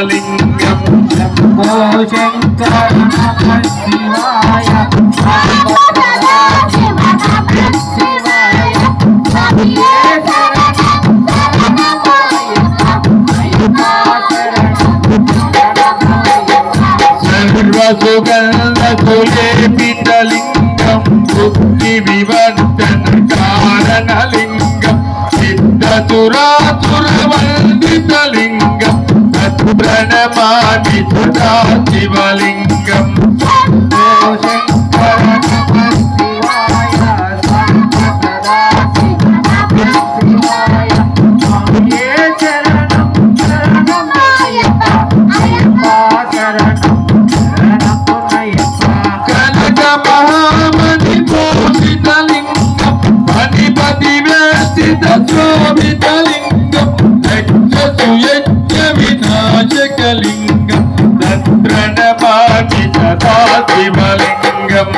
శివలింగం శంభో శంకర నమః శివాయ సర్వసుగంధ సులేపితలింగం బుద్ధి వివర్తన కారణలింగం సిద్ధసురాసురవందితలింగం తత్ప్రణమామి సదా శివలింగం వినాశకలింగం తత్ప్రణమామి సదా శివలింగం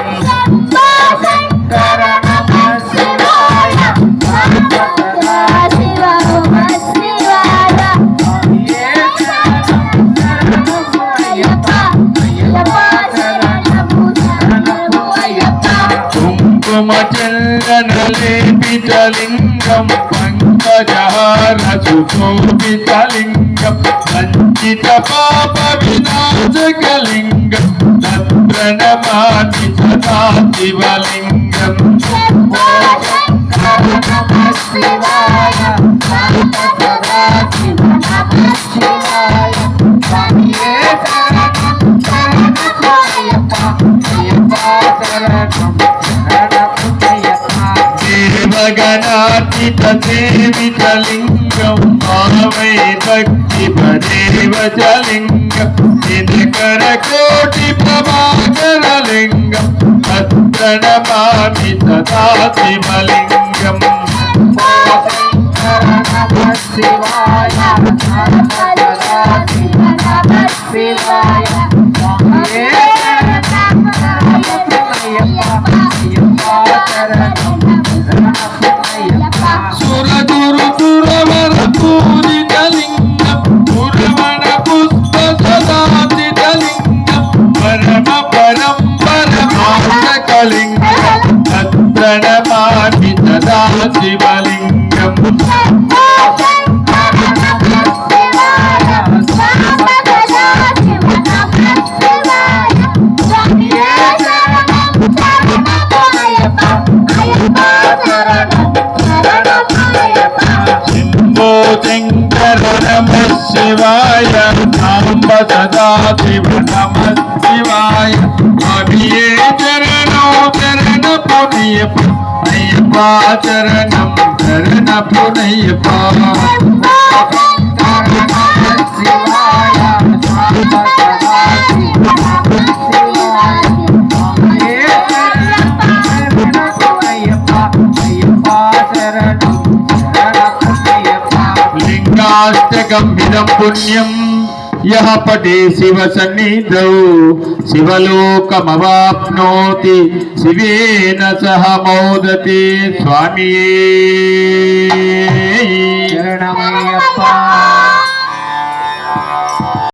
కుంకుమచందనలేపితలింగం పంకజహార సుశోభితలింగం సంచిత పాప వినాశకలింగం తత్ప్రణమామి సదా శివలింగం దేవగణార్చిత సేవితలింగం భావై భక్తి పదేవచలింగం దినకర కోటి ప్రభాకరలింగం తత్ప్రణమామి సదా శివలింగం శివాయ శివాయ సురగురు సురవర పూజితలింగం పురవణ పుష్ప సదాజితలింగం పరమ పరంపరమాశకలింగం తత్ప్రణమామి సదా శివలింగం శంకర నమః శివాయ సాంబ సదా శివ నమః శివాయ అభియే చరణో చరణ పునయ్యప్ప అయ్యప్ప చరణం చరణ పునయ్యప్ప లింగాష్టకమిదం పుణ్యం యః పఠే శివ సన్నిధౌ శివలోకమవాప్నోతి శివేన సహ మోదతే స్వామియే శరణమయ్యప్ప